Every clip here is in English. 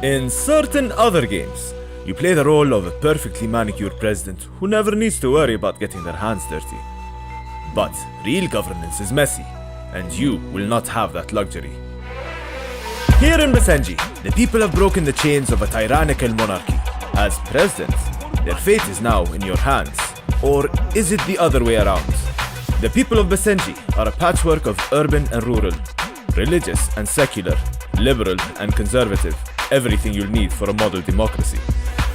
In certain other games, you play the role of a perfectly manicured president who never needs to worry about getting their hands dirty. But real governance is messy, and you will not have that luxury. Here in Basenji, the people have broken the chains of a tyrannical monarchy. As president, their fate is now in your hands. Or is it the other way around? The people of Basenji are a patchwork of urban and rural, religious and secular, liberal and conservative, everything you'll need for a model democracy.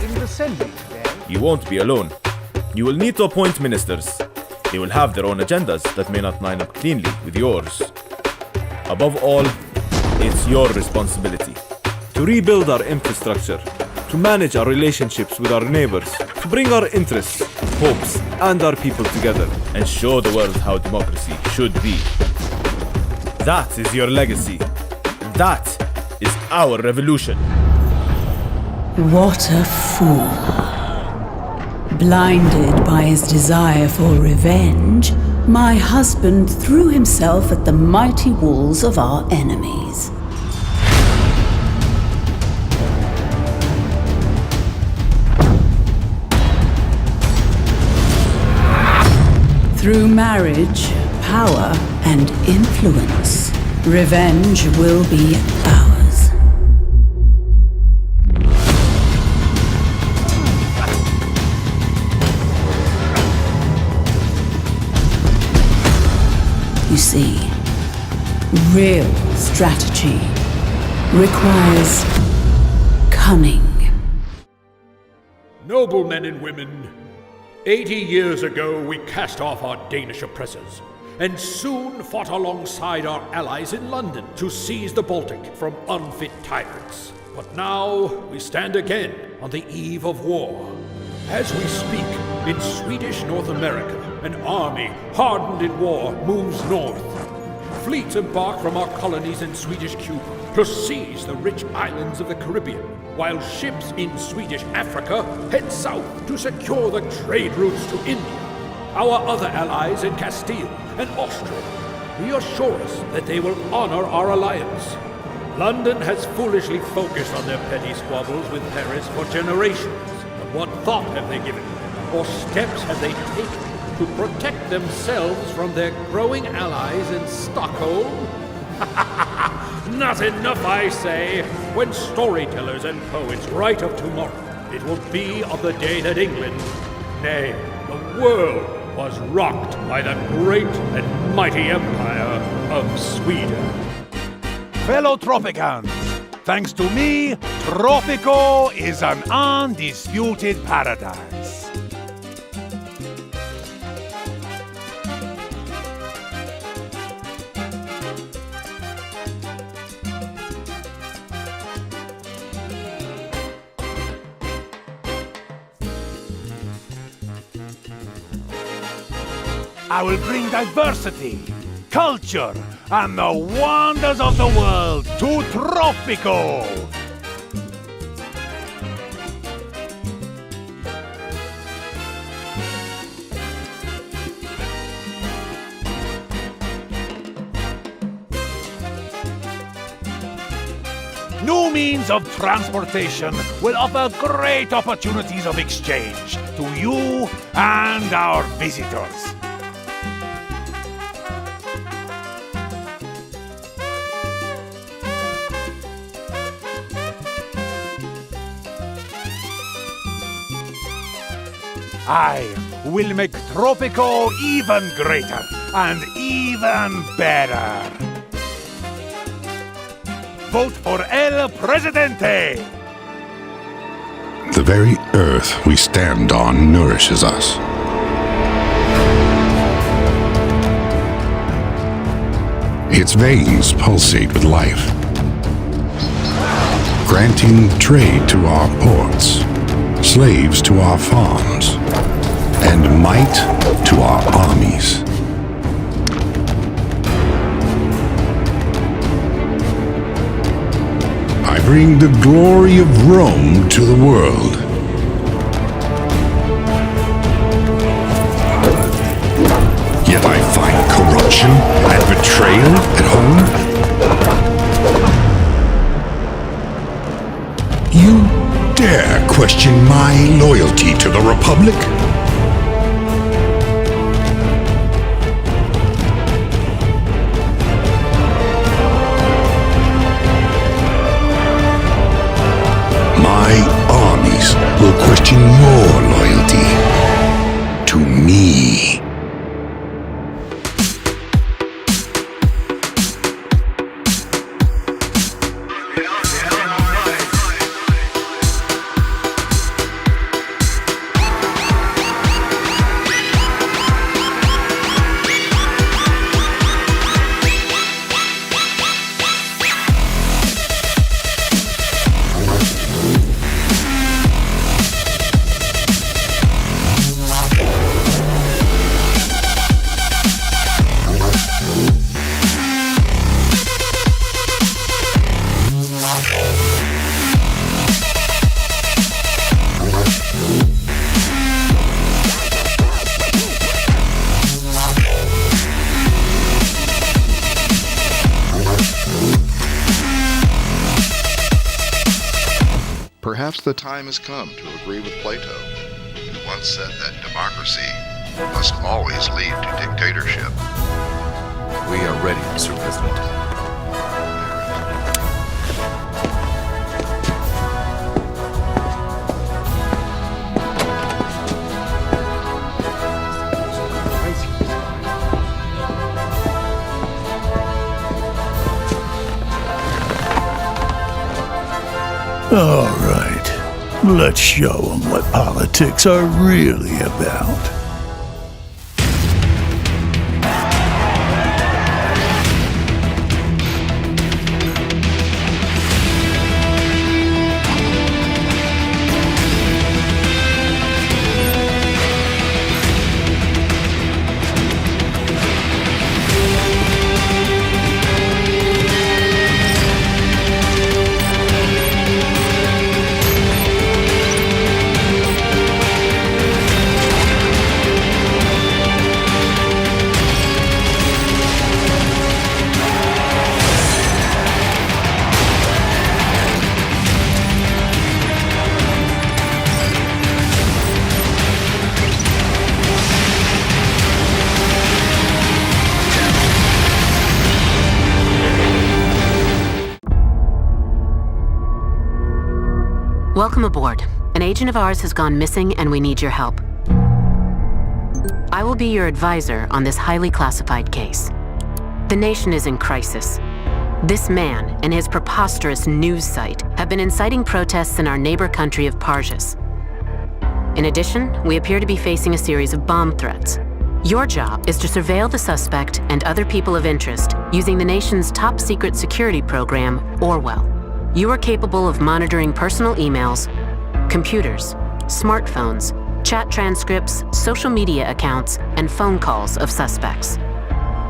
In Basenji, then? You won't be alone. You will need to appoint ministers. They will have their own agendas that may not line up cleanly with yours. Above all, it's your responsibility to rebuild our infrastructure, to manage our relationships with our neighbors, to bring our interests, hopes, and our people together, and show the world how democracy should be. That is your legacy. That is our revolution. What a fool. Blinded by his desire for revenge, my husband threw himself at the mighty walls of our enemies. Through marriage, power, and influence, revenge will be ours. You see, real strategy requires cunning. Noble men and women, 80 years ago we cast off our Danish oppressors, and soon fought alongside our allies in London to seize the Baltic from unfit tyrants. But now we stand again on the eve of war. As we speak, in Swedish North America, an army hardened in war moves north. Fleets embark from our colonies in Swedish Cuba to seize the rich islands of the Caribbean, while ships in Swedish Africa head south to secure the trade routes to India. Our other allies in Castile and Austria reassure us that they will honor our alliance. London has foolishly focused on their petty squabbles with Paris for generations. But what thought have they given, or steps have they taken to protect themselves from their growing allies in Stockholm? Not enough, I say. When storytellers and poets write of tomorrow, it will be of the day that England, nay, the world, was rocked by the great and mighty empire of Sweden. Fellow Tropicans, thanks to me, Tropico is an undisputed paradise. I will bring diversity, culture, and the wonders of the world to Tropico! New means of transportation will offer great opportunities of exchange to you and our visitors. I will make Tropico even greater and even better. Vote for El Presidente! The very earth we stand on nourishes us. Its veins pulsate with life, granting trade to our ports, slaves to our farms, and might to our armies. I bring the glory of Rome to the world. Yet I find corruption and betrayal at home. my loyalty to the Republic? My armies will question your loyalty to me. Perhaps the time has come to agree with Plato, who once said that democracy must always lead to dictatorship. We are ready, Mr. President. All right, let's show them what politics are really about. Welcome aboard. An agent of ours has gone missing and we need your help. I will be your advisor on this highly classified case. The nation is in crisis. This man and his preposterous news site have been inciting protests in our neighbor country of Parges. In addition, we appear to be facing a series of bomb threats. Your job is to surveil the suspect and other people of interest using the nation's top secret security program, Orwell. You are capable of monitoring personal emails, computers, smartphones, chat transcripts, social media accounts, and phone calls of suspects.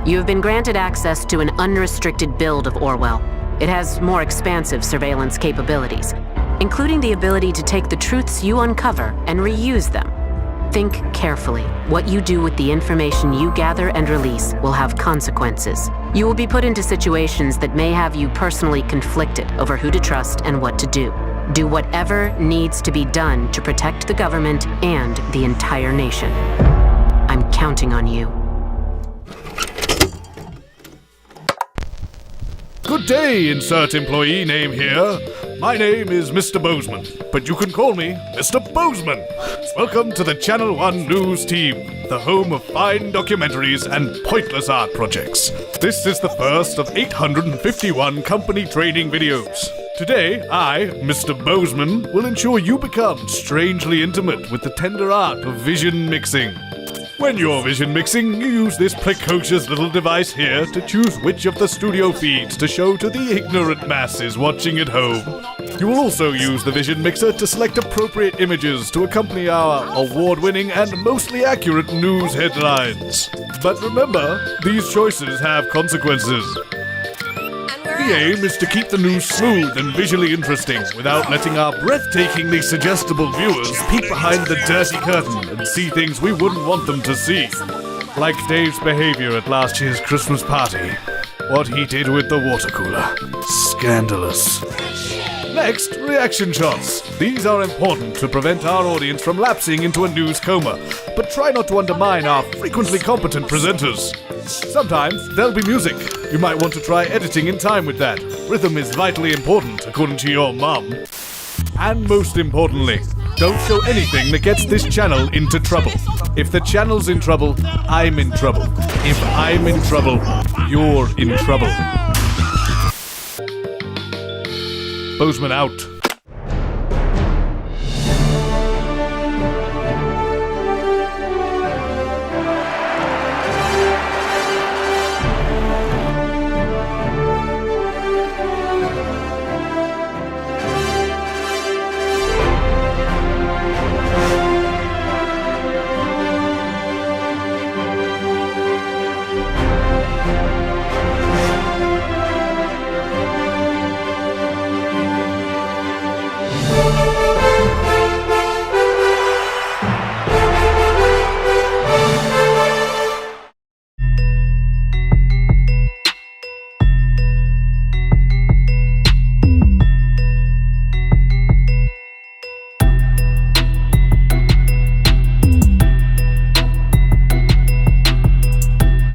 You have been granted access to an unrestricted build of Orwell. It has more expansive surveillance capabilities, including the ability to take the truths you uncover and reuse them. Think carefully. What you do with the information you gather and release will have consequences. You will be put into situations that may have you personally conflicted over who to trust and what to do. Do whatever needs to be done to protect the government and the entire nation. I'm counting on you. Good day, insert employee name here. My name is Mr. Bozeman, but you can call me Mr. Bozeman. Welcome to the Channel 1 News Team, the home of fine documentaries and pointless art projects. This is the first of 851 company training videos. Today, I, Mr. Bozeman, will ensure you become strangely intimate with the tender art of vision mixing. When you're vision mixing, you use this precocious little device here to choose which of the studio feeds to show to the ignorant masses watching at home. You will also use the vision mixer to select appropriate images to accompany our award-winning and mostly accurate news headlines. But remember, these choices have consequences. The aim is to keep the news smooth and visually interesting without letting our breathtakingly suggestible viewers peek behind the dirty curtain and see things we wouldn't want them to see. Like Dave's behavior at last year's Christmas party. What he did with the water cooler. Scandalous. Next, reaction shots. These are important to prevent our audience from lapsing into a news coma, but try not to undermine our frequently competent presenters. Sometimes there'll be music. You might want to try editing in time with that. Rhythm is vitally important, according to your mum. And most importantly, don't show anything that gets this channel into trouble. If the channel's in trouble, I'm in trouble. If I'm in trouble, you're in trouble. Bozeman out.